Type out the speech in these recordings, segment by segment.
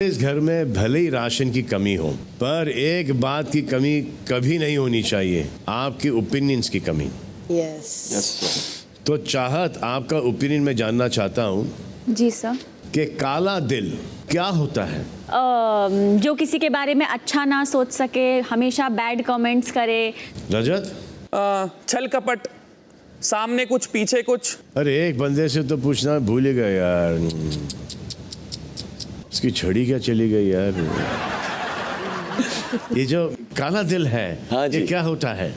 इस घर में भले ही राशन की कमी हो, पर एक बात की कमी कभी नहीं होनी चाहिए, आपकी ओपिनियंस की कमी। यस तो चाहत, आपका ओपिनियन मैं जानना चाहता हूँ जी सर। कि काला दिल क्या होता है? जो किसी के बारे में अच्छा ना सोच सके, हमेशा बैड कमेंट्स करे। रजत? छल कपट, सामने कुछ पीछे कुछ। अरे एक बंदे से तो पूछना भूल ही गए यार, इसकी छड़ी क्या चली गई यार। ये जो काला दिल है, हाँ जी। ये क्या होता है?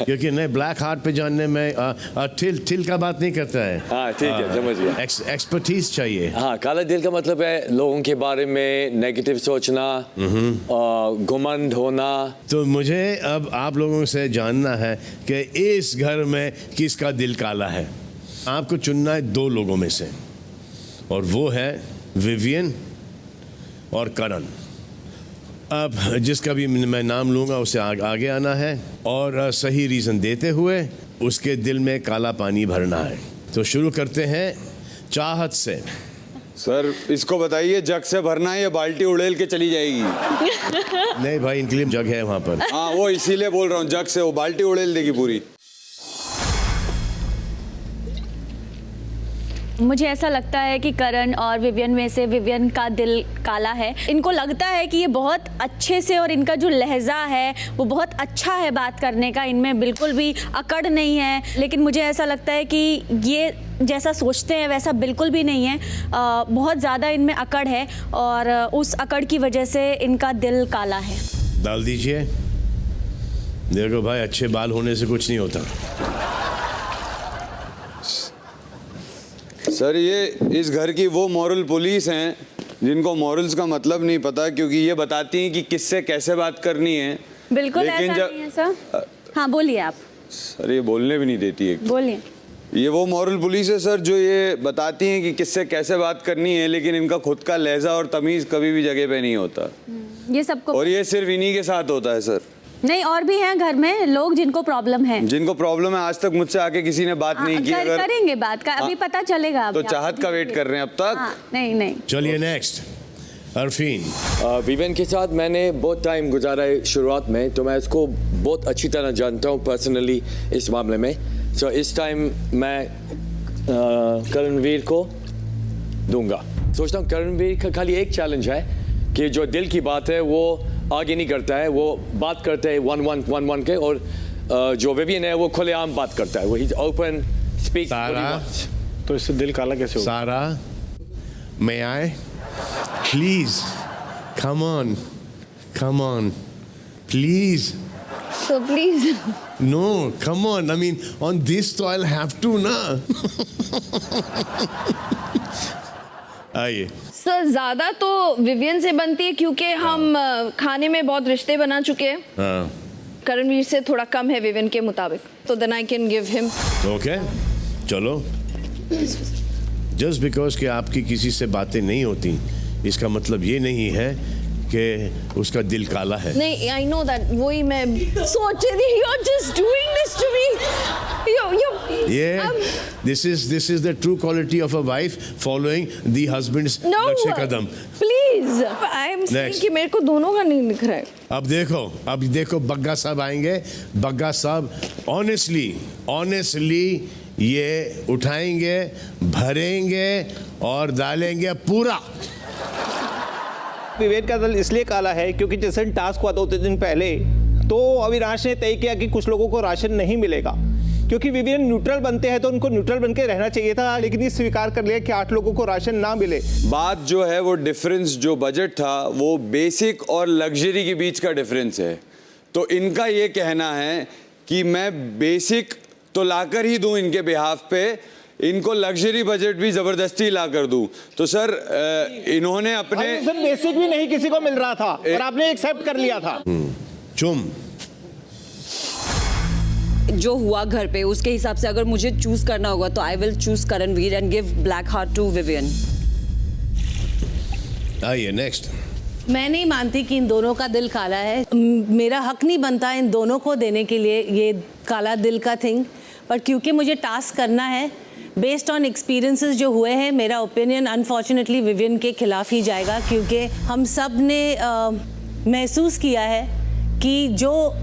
क्योंकि नहीं, ब्लैक हार्ट पे जानने में थिल का बात नहीं करता है। हाँ ठीक है, समझ गया। एक्सपर्टीज चाहिए। हाँ, काला दिल का मतलब है लोगों के बारे में नेगेटिव सोचना, घमंड होना। तो मुझे अब आप लोगों से जानना है कि इस घर में किसका दिल काला है। आपको चुनना है दो लोगों में से, और वो है विवियन और करण। अब जिसका भी मैं नाम लूँगा उसे आगे आना है और सही रीज़न देते हुए उसके दिल में काला पानी भरना है। तो शुरू करते हैं चाहत से। सर इसको बताइए, जग से भरना है या बाल्टी उड़ेल के चली जाएगी? नहीं भाई, इनके लिए जग है वहाँ पर। हाँ वो इसीलिए बोल रहा हूँ, जग से वो बाल्टी उड़ेल देगी पूरी। मुझे ऐसा लगता है कि करण और विवियन में से विवियन का दिल काला है। इनको लगता है कि ये बहुत अच्छे से, और इनका जो लहजा है वो बहुत अच्छा है बात करने का, इनमें बिल्कुल भी अकड़ नहीं है। लेकिन मुझे ऐसा लगता है कि ये जैसा सोचते हैं वैसा बिल्कुल भी नहीं है। बहुत ज़्यादा इनमें अकड़ है और उस अकड़ की वजह से इनका दिल काला है। डाल दीजिए। देखो भाई, अच्छे बाल होने से कुछ नहीं होता। सर ये इस घर की वो मॉरल पुलिस हैं जिनको मॉरल्स का मतलब नहीं पता, क्योंकि ये बताती हैं कि किससे कैसे बात करनी है। बिल्कुल ऐसा नहीं है सर। हाँ बोलिए आप। सर ये बोलने भी नहीं देती है। बोलिए। ये वो मॉरल पुलिस है सर जो ये बताती हैं कि किससे कैसे बात करनी है, लेकिन इनका खुद का लहजा और तमीज़ कभी भी जगह पे नहीं होता। ये सबको, और ये सिर्फ इन्हीं के साथ होता है सर। नहीं, और भी हैं घर में लोग जिनको प्रॉब्लम है। जिनको प्रॉब्लम है, आज तक मुझसे आके किसी ने बात नहीं की। अगर करेंगे बात का, अभी पता चलेगा। तो चाहत का वेट कर रहे हैं अब तक। नहीं नहीं। चलिए नेक्स्ट, अरफीन। विवेन के साथ मैंने बहुत टाइम गुजारा है शुरुआत में, तो मैं इसको बहुत अच्छी तरह जानता हूँ पर्सनली इस मामले में। तो इस टाइम मैं करणवीर को दूंगा। सोचता हूँ करणवीर का खाली एक चैलेंज है कि जो दिल की बात है वो आगे नहीं करता है, वो बात करते हैं 1-1 के, और जो विवियन है वो खुलेआम बात करता है, वो ओपन स्पीक। तो इससे दिल काला कैसे होगा? सारा, may I? Please, come on, please. So please. No, come on. I mean, on this तो I'll have to ना। आइए। सर ज़्यादा तो विवियन से बनती है क्योंकि हम खाने में बहुत रिश्ते बना चुके हैं। हाँ। करणवीर से थोड़ा कम है विवियन के मुताबिक, तो then I can give him. Okay, चलो। जस्ट बिकॉज कि आपकी किसी से बातें नहीं होती, इसका मतलब ये नहीं है कि उसका दिल काला है। नहीं, आई नो दैट, वही मैं सोच रही थी। You're just doing this to me. This is the true quality of a wife following the husband's No, नक्शे कदम। please. I am saying कि मेरे को दोनों का नहीं दिख रहा है। अब देखो बग्गा साहब आएंगे। बग्गा साहब ऑनेस्टली ये उठाएंगे, भरेंगे और डालेंगे पूरा। विवेक का दल इसलिए काला है क्योंकि जैसे टास्क हुआ 2-3 दिन पहले, तो अविनाश ने तय किया कि कुछ लोगों को राशन नहीं मिलेगा। क्योंकि विवियन न्यूट्रल बनते हैं तो उनको न्यूट्रल बन के रहना चाहिए था, लेकिन ये स्वीकार कर लिया कि 8 लोगों को राशन ना मिले। बात जो है वो डिफरेंस जो बजट था वो बेसिक और लग्जरी के बीच का डिफरेंस है। तो इनका ये कहना है कि मैं बेसिक तो लाकर ही दूं इनके बिहाफ पे, इनको लग्जरी बजट भी जबरदस्ती ला कर दूं। तो सर इन्होंने अपने सर बेसिक भी नहीं किसी को मिल रहा था और आपने एक्सेप्ट कर लिया था। चुम। जो हुआ घर पे उसके हिसाब से अगर मुझे चूज करना होगा तो I will choose Karanveer and give black heart to Vivian. आइए नेक्स्ट। मैं नहीं मानती कि इन दोनों का दिल काला है। मेरा हक नहीं बनता इन दोनों को देने के लिए ये काला दिल का थिंग, पर क्योंकि मुझे टास्क करना है बेस्ड ऑन एक्सपीरियंसेस जो हुए हैं, मेरा ओपिनियन अनफॉर्चुनेटली विवियन के खिलाफ ही जाएगा, क्योंकि हम सब ने महसूस किया है कि जो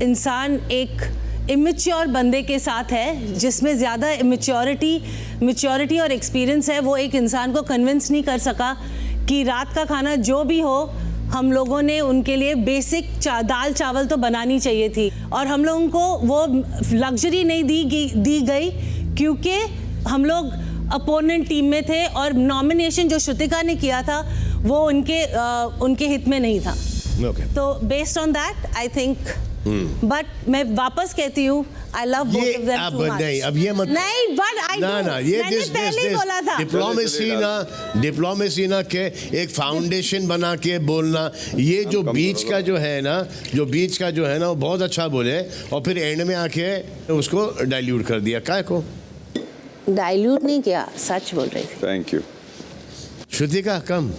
इंसान एक इमेच्योर बंदे के साथ है, जिसमें ज़्यादा मैच्योरिटी और एक्सपीरियंस है, वो एक इंसान को कन्विंस नहीं कर सका कि रात का खाना जो भी हो, हम लोगों ने उनके लिए बेसिक दाल चावल तो बनानी चाहिए थी, और हम लोगों को वो लग्जरी नहीं दी गई क्योंकि हम लोग अपोनेंट टीम में थे और नॉमिनेशन जो श्रुतिका ने किया था वो उनके हित में नहीं था। तो based on that I think, but मैं वापस कहती हूँ, I love both of them too much. नहीं, अब ये मत नहीं, बट आई ना ये मैंने पहले ही बोला था। डिप्लोमेसी ना के एक फाउंडेशन बना के बोलना, ये जो बीच का जो है ना वो बहुत अच्छा बोले और फिर एंड में आके उसको डाइल्यूट कर दिया। काय को डाइल्यूट नहीं किया, सच बोल रही थी। Thank you. Shrutika come.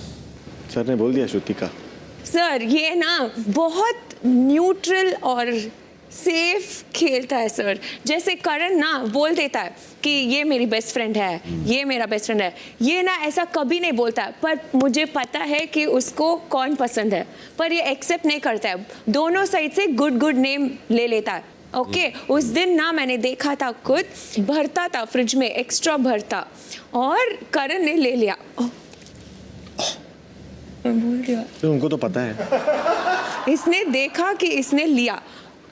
Sir ने बोल दिया श्रुतिका। सर ये ना बहुत न्यूट्रल और सेफ खेलता है सर। जैसे करण ना बोल देता है कि ये मेरी बेस्ट फ्रेंड है, ये मेरा बेस्ट फ्रेंड है, ये ना ऐसा कभी नहीं बोलता है, पर मुझे पता है कि उसको कौन पसंद है, पर ये एक्सेप्ट नहीं करता है। दोनों साइड से गुड नेम ले लेता है। ओके उस दिन ना मैंने देखा था, खुद भरता था फ्रिज में, एक्स्ट्रा भरता, और करण ने ले लिया। भूल गया, तो उनको तो पता है। इसने देखा कि इसने लिया,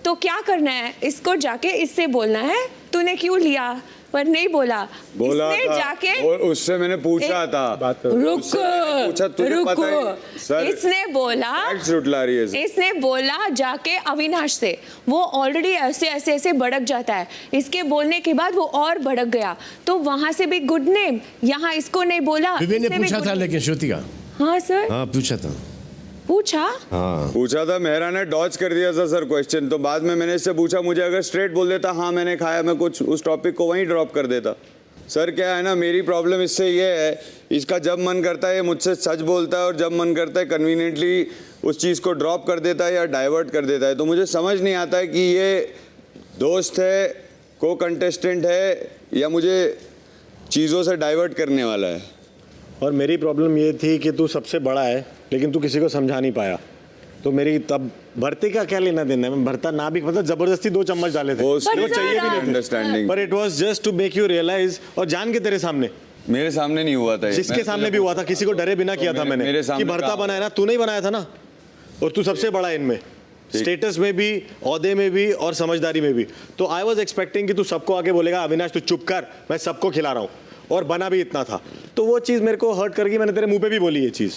तो क्या करना है, इसको जाके इससे बोलना है तूने क्यों लिया, पर नहीं बोला इसने था, जाके और उससे मैंने पूछा था, रुको इसने बोला जाके अविनाश से, वो ऑलरेडी ऐसे भड़क जाता है, इसके बोलने के बाद वो और भड़क गया, तो वहां से भी गुड नेम, यहाँ इसको नहीं बोला। विवेक ने पूछा था लेकिन श्रुतिका। हाँ सर, हाँ पूछा था, मेहरा ने डॉज कर दिया था सर क्वेश्चन, तो बाद में मैंने इससे पूछा, मुझे अगर स्ट्रेट बोल देता हाँ मैंने खाया, मैं कुछ उस टॉपिक को वहीं ड्रॉप कर देता। सर क्या है ना, मेरी प्रॉब्लम इससे ये है, इसका जब मन करता है ये मुझसे सच बोलता है और जब मन करता है कन्वीनियंटली उस चीज़ को ड्रॉप कर देता है या डाइवर्ट कर देता है। तो मुझे समझ नहीं आता है कि ये दोस्त है, को कंटेस्टेंट है, या मुझे चीज़ों से डाइवर्ट करने वाला है। और मेरी प्रॉब्लम ये थी कि तू सबसे बड़ा है लेकिन तू किसी को समझा नहीं पाया, तो मेरी तब भरते का क्या लेना देना है, मैं भरता ना भी, मतलब जबरदस्ती 2 चम्मच डाले थे, वो चाहिए भी नहीं अंडरस्टैंडिंग, पर it was just to make you realise, और जान के तेरे सामने, मेरे सामने नहीं हुआ था, जिसके सामने भी हुआ था, किसी को डरे बिना किया था मैंने, कि भरता बनाया ना, तू नहीं बनाया था ना, और तू सबसे बड़ा इनमें, स्टेटस में भी, ओहदे में भी और समझदारी में भी। तो आई वाज एक्सपेक्टिंग कि तू सबको आके बोलेगा अविनाश तू चुप कर, मैं सबको खिला रहा हूँ, और बना भी इतना था, तो वो चीज़ मेरे को हर्ट कर गई। मैंने तेरे मुंह पे भी बोली ये चीज़,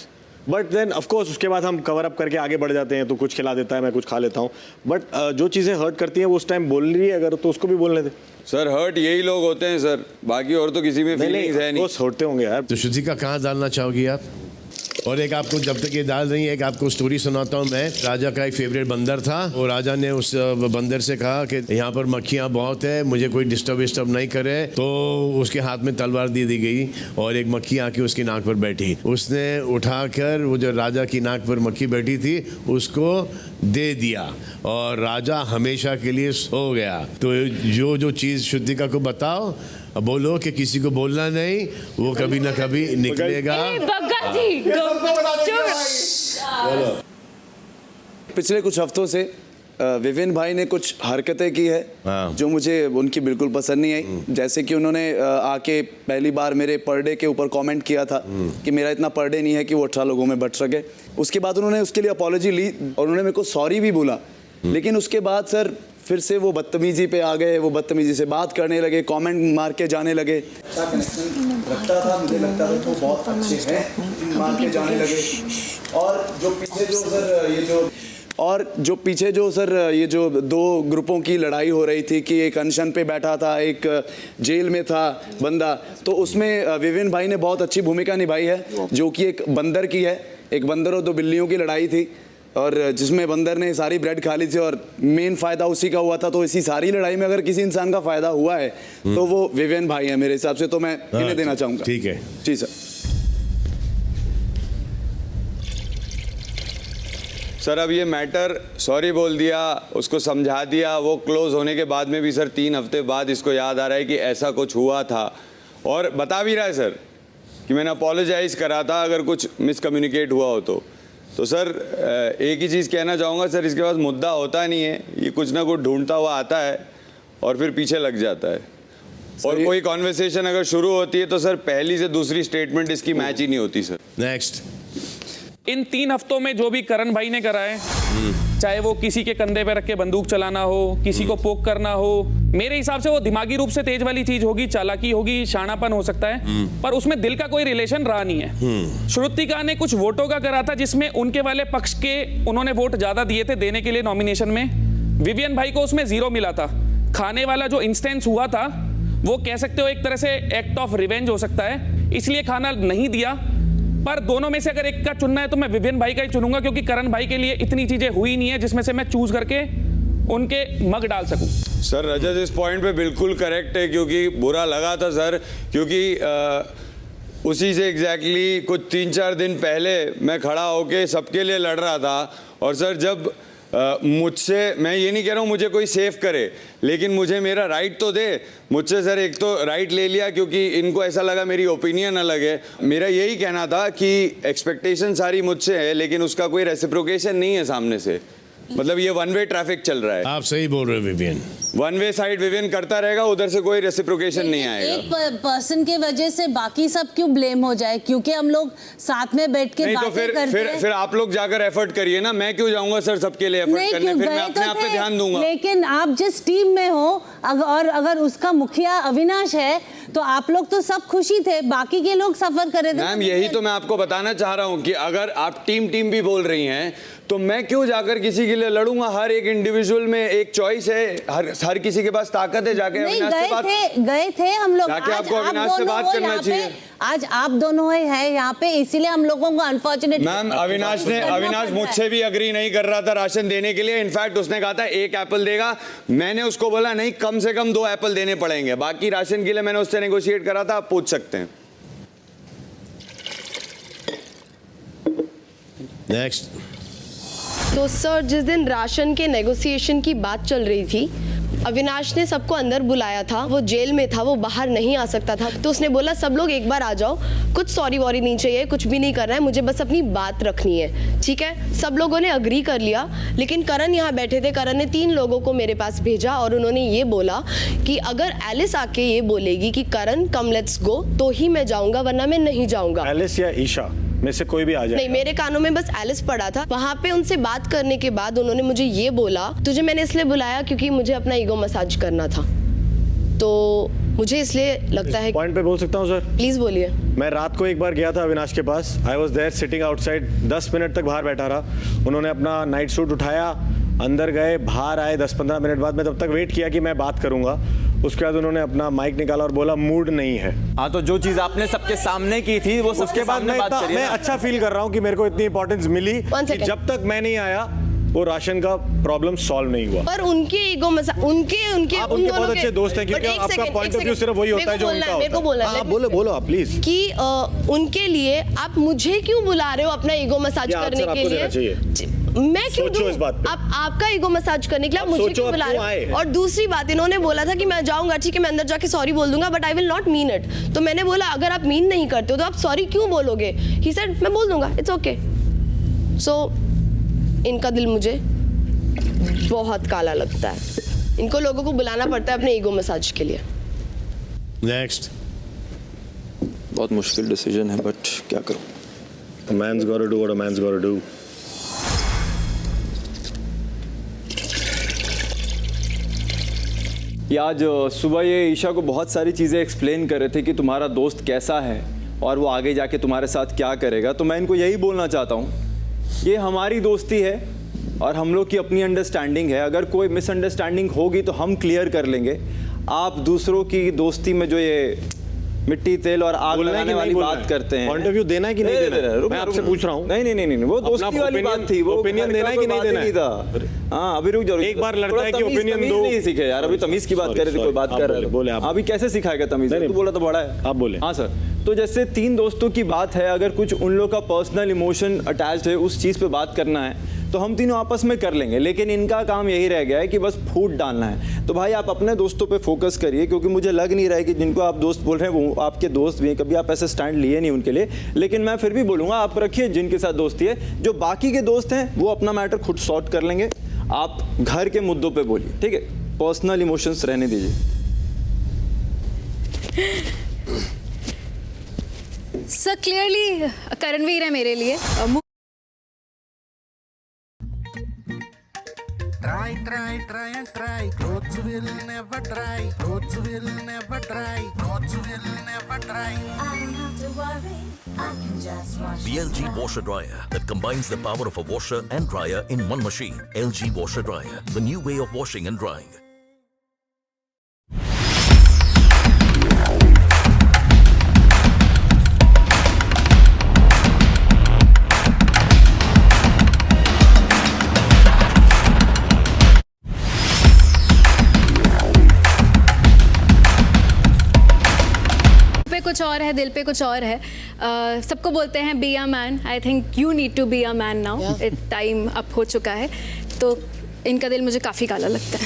बट देन ऑफ कोर्स उसके बाद हम कवर अप करके आगे बढ़ जाते हैं, तो कुछ खिला देता है, मैं कुछ खा लेता हूँ, बट जो चीज़ें हर्ट करती हैं वो उस टाइम बोल रही है अगर, तो उसको भी बोलने दे। सर हर्ट यही लोग होते हैं सर, बाकी और तो किसी में फीलिंग्स है नहीं। होते होंगे यार। तो श्रुतिका कहाँ डालना चाहोगी आप? और एक आपको, जब तक ये डाल रही है, एक आपको स्टोरी सुनाता हूँ मैं। राजा का एक फेवरेट बंदर था, और राजा ने उस बंदर से कहा कि यहाँ पर मक्खियाँ बहुत है, मुझे कोई डिस्टर्ब नहीं करे। तो उसके हाथ में तलवार दे दी गई और एक मक्खी आके उसकी नाक पर बैठी। उसने उठाकर वो जो राजा की नाक पर मक्खी बैठी थी उसको दे दिया, और राजा हमेशा के लिए सो गया। तो जो चीज़ श्रुतिका को बताओ, बोलो कि किसी को बोलना नहीं, वो कभी ना कभी निकलेगा। पिछले कुछ हफ्तों से विवेन भाई ने कुछ हरकतें की है जो मुझे उनकी बिल्कुल पसंद नहीं आई। जैसे कि उन्होंने आके पहली बार मेरे पर डे के ऊपर कमेंट किया था कि मेरा इतना पर डे नहीं है कि वो 18 लोगों में बट सके। उसके बाद उन्होंने उसके लिए अपॉलॉजी ली और उन्होंने मेरे को सॉरी भी बोला, लेकिन उसके बाद सर फिर से वो बदतमीजी पे आ गए, वो बदतमीजी से बात करने लगे, कमेंट मार के जाने लगे। लगता था, मुझे लगता था तो बहुत अच्छे हैं, मार के जाने लगे। और जो पीछे जो सर ये जो 2 ग्रुपों की लड़ाई हो रही थी कि एक अनशन पे बैठा था, एक जेल में था बंदा, तो उसमें विवेन भाई ने बहुत अच्छी भूमिका निभाई है, जो कि एक बंदर की है। एक बंदर और 2 बिल्लियों की लड़ाई थी, और जिसमें बंदर ने सारी ब्रेड खा ली थी और मेन फ़ायदा उसी का हुआ था। तो इसी सारी लड़ाई में अगर किसी इंसान का फ़ायदा हुआ है तो वो विवेन भाई है मेरे हिसाब से, तो मैं इन्हें देना चाहूँगा। ठीक है जी सर। सर अब ये मैटर सॉरी बोल दिया, उसको समझा दिया, वो क्लोज होने के बाद में भी सर 3 हफ्ते बाद इसको याद आ रहा है कि ऐसा कुछ हुआ था। और बता भी रहा है सर कि मैंने अपोलोजाइज़ करा था अगर कुछ मिसकम्युनिकेट हुआ हो तो सर एक ही चीज़ कहना चाहूँगा सर, इसके पास मुद्दा होता नहीं है, ये कुछ ना कुछ ढूंढता हुआ आता है और फिर पीछे लग जाता है। और कोई कॉन्वर्सेशन अगर शुरू होती है तो सर पहली से दूसरी स्टेटमेंट इसकी मैच ही नहीं होती सर। नेक्स्ट, इन 3 हफ्तों में जो भी करण भाई ने करा है, चाहे वो किसी के कंधे पे रख के बंदूक चलाना हो, किसी को पोक करना हो, मेरे हिसाब से वो दिमागी रूप से तेज वाली चीज होगी, चालाकी होगी, शानापन हो सकता है, पर उसमें दिल का कोई रिलेशन रहा नहीं है। श्रुतिका ने कुछ वोटों का करा था जिसमें उनके वाले पक्ष के उन्होंने वोट ज्यादा दिए थे देने के लिए नॉमिनेशन में। विवियन भाई को उसमें 0 मिला था। खाने वाला जो इंस्टेंस हुआ था वो कह सकते हो एक तरह से एक्ट ऑफ रिवेंज हो सकता है, इसलिए खाना नहीं दिया। पर दोनों में से अगर एक का चुनना है तो मैं विवियन भाई का ही चुनूंगा, क्योंकि करण भाई के लिए इतनी चीजें हुई नहीं है जिसमें से मैं चूज करके उनके मग डाल सकूं। सर रजत इस पॉइंट पे बिल्कुल करेक्ट है, क्योंकि बुरा लगा था सर, क्योंकि उसी से एग्जैक्टली कुछ 3-4 दिन पहले मैं खड़ा होके सबके लिए लड़ रहा था। और सर जब मुझसे, मैं ये नहीं कह रहा हूँ मुझे कोई सेफ करे, लेकिन मुझे मेरा राइट तो दे। मुझसे सर एक तो राइट ले लिया क्योंकि इनको ऐसा लगा मेरी ओपिनियन अलग है। मेरा यही कहना था कि एक्सपेक्टेशन सारी मुझसे है लेकिन उसका कोई रेसिप्रोकेशन नहीं है सामने से। मतलब ये वन वे ट्रैफिक चल रहा है। आप सही बोल रहे हो Vivian, one way side Vivian करता रहेगा, उधर से कोई रेसिप्रोकेशन नहीं आएगा। एक पर्सन के वजह से बाकी सब क्यों ब्लेम हो जाए, क्योंकि हम लोग साथ में बैठ के नहीं तो फिर आप लोग जाकर एफर्ट करिए ना, मैं क्यों जाऊंगा सर सबके लिए एफर्ट करने, फिर मैं अपने आप पे ध्यान दूंगा। लेकिन आप जिस टीम में हो और अगर उसका मुखिया अविनाश है तो आप लोग तो सब खुशी थे, बाकी के लोग सफर कर रहे थे। मैम यही तो मैं आपको बताना चाह रहा हूँ कि अगर आप टीम भी बोल रही हैं तो मैं क्यों जाकर किसी के लिए लड़ूंगा। हर एक इंडिविजुअल में एक चॉइस है, हर किसी के पास ताकत है। जाके अविनाश से बात गए थे हम लोग, जाके आपको अविनाश से बात करना चाहिए। आज आप दोनों हैं यहाँ पे, इसीलिए हम लोगों को अनफॉर्चुनेटली मैम अविनाश मुझसे भी अग्री नहीं कर रहा था राशन देने के लिए। इनफैक्ट उसने कहा था 1 एप्पल देगा, मैंने उसको बोला नहीं कम से कम 2 एप्पल देने पड़ेंगे। बाकी राशन के लिए मैंने उससे नेगोशिएट करा था, आप पूछ सकते हैं। नेक्स्ट। तो सर जिस दिन राशन के नेगोशिएशन की बात चल रही थी, अविनाश ने सबको अंदर बुलाया था, वो जेल में था, वो बाहर नहीं आ सकता था, तो उसने बोला सब लोग एक बार आ जाओ, कुछ सॉरी वॉरी नहीं चाहिए, कुछ भी नहीं करना है, मुझे बस अपनी बात रखनी है। ठीक है, सब लोगों ने अग्री कर लिया। लेकिन करण यहाँ बैठे थे, करण ने 3 लोगों को मेरे पास भेजा और उन्होंने ये बोला कि अगर एलिस आके ये बोलेगी कि करण कम लेट्स गो, तो ही मैं जाऊंगा, वरना मैं नहीं जाऊंगा। एलिस या ईशा में से कोई भी आ जाए। नहीं, मेरे कानों में बस एलिस पड़ा था। वहाँ पे उनसे बात करने के बाद उन्होंने मुझे ये बोला, तुझे मैंने इसलिए बुलाया क्योंकि मुझे अपना ईगो मसाज करना था, तो मुझे इसलिए लगता है। पॉइंट पे बोल सकता हूँ सर? प्लीज बोलिए। मैं रात को एक बार गया था अविनाश के पास, I was there sitting outside, 10 minute तक बाहर बैठा रहा। उन्होंने अपना नाइट सूट उठाया, अंदर गए, बाहर आए 10-15 मिनट बाद। मैं तब तक वेट किया कि मैं बात करूंगा। उसके बाद उन्होंने अपना माइक निकाला और बोला मूड नहीं है। हाँ, तो जो चीज आपने सबके सामने की थी वो उसके बाद मैं अच्छा फील कर रहा हूँ कि मेरे को इतनी इंपॉर्टेंस मिली कि जब तक मैं नहीं आया वो राशन का प्रॉब्लम सॉल्व नहीं हुआ। पर उनके ईगो उनके आप उनके बहुत अच्छे दोस्त हैं, क्योंकि आपका पॉइंट ऑफ व्यू सिर्फ वही होता है जो उनका होता है। हाँ, बोलो आप प्लीज। कि उनके लिए आप मुझे क्यों बुला रहे हो अपना ईगो मसाज करने के लिए? मैं क्यों दूं? इस बात पे। आपका ईगो मसाज करने के लिए आप मुझे क्यों बुला रहे हो? और दूसरी बात, इन्होंने बोला था कि मैं जाऊंगा, ठीक है मैं अंदर जाके सॉरी बोल दूंगा, but I will not mean it. तो मैंने बोला अगर आप मीन नहीं करते हो तो आप सॉरी क्यों बोलोगे? ही सेड मैं बोल दूंगा, इट्स ओके। सो इनका दिल मुझे बहुत काला लगता है। इनको लोगों को बुलाना पड़ता है अपने ईगो मसाज के लिए। नेक्स्ट। बहुत मुश्किल डिसीजन है, बट क्या करूं? Man's got to do what a man's got to do. आज सुबह ये ईशा को बहुत सारी चीज़ें एक्सप्लेन कर रहे थे कि तुम्हारा दोस्त कैसा है और वो आगे जाके तुम्हारे साथ क्या करेगा। तो मैं इनको यही बोलना चाहता हूँ, ये हमारी दोस्ती है और हम लोग की अपनी अंडरस्टैंडिंग है। अगर कोई मिसअंडरस्टैंडिंग होगी तो हम क्लियर कर लेंगे। आप दूसरों की दोस्ती में जो ये मिट्टी तेल और आग लगाने वाली बात करते हैं, पॉइंट ऑफ व्यू देना है कि नहीं देना है? मैं आपसे पूछ रहा हूँ। नहीं, वो दोस्ती वाली बात थी, वो ओपिनियन देना है कि नहीं देना है? हाँ, अभी रुक जाओ, एक बार लड़ता है कि ओपिनियन दो। नहीं सीखे यार, अभी तमीज की बात कर रहे थे, कोई बात कर रहे थे, बोले आप। अभी कैसे सिखाएगा तमीज? तू बोला तो बड़ा है, आप बोले। हाँ सर, तो जैसे 3 दोस्तों की बात है, अगर कुछ उन लोग का पर्सनल इमोशन अटैच्ड है, उस चीज पे बात करना है तो हम तीनों आपस में कर लेंगे, लेकिन इनका काम यही रह गया है कि बस फूट डालना है। तो भाई आप अपने दोस्तों पे फोकस करिए, क्योंकि मुझे लग नहीं रहा है कि जिनको आप दोस्त बोल रहे हैं वो आपके दोस्त भी हैं, कभी आप ऐसे स्टैंड लिए नहीं उनके लिए। लेकिन मैं फिर भी बोलूँगा आप रखिए जिनके साथ दोस्ती है, जो बाकी के दोस्त हैं वो अपना मैटर खुद सॉर्ट कर लेंगे, आप घर के मुद्दों पे बोलिए, ठीक है? पर्सनल इमोशंस रहने दीजिए। सर क्लियरली करणवीर है मेरे लिए। Try and try. Clothes will never dry. Clothes will never dry. Clothes will never dry. I don't have to worry. I can just wash. The LG washer dryer that combines the power of a washer and dryer in one machine. LG washer dryer, the new way of washing and drying. कुछ और है, दिल पे कुछ और है। सबको बोलते हैं be a man. I think you need to be a man now. Time up हो चुका है, तो इनका दिल मुझे काफ़ी काला लगता है।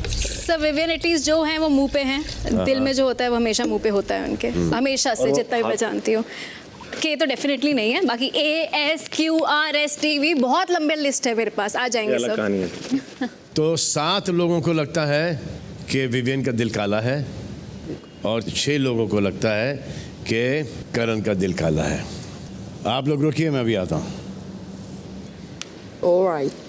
सब विवियन एटलीस्ट जो हैं वो मुंह पे हैं, दिल में जो होता है वो हमेशा मुंह पे होता है उनके, हमेशा से, जितना भी मैं जानती हूँ। के तो डेफिनेटली नहीं है, बाकी ASQRSTV बहुत लंबे लिस्ट है मेरे पास, आ जाएंगे सब। तो 7 लोगों को लगता है कि विवियन का दिल काला है और 6 लोगों को लगता है कि करण का दिल काला है। आप लोग रुकिए, मैं भी आता हूँ। All right.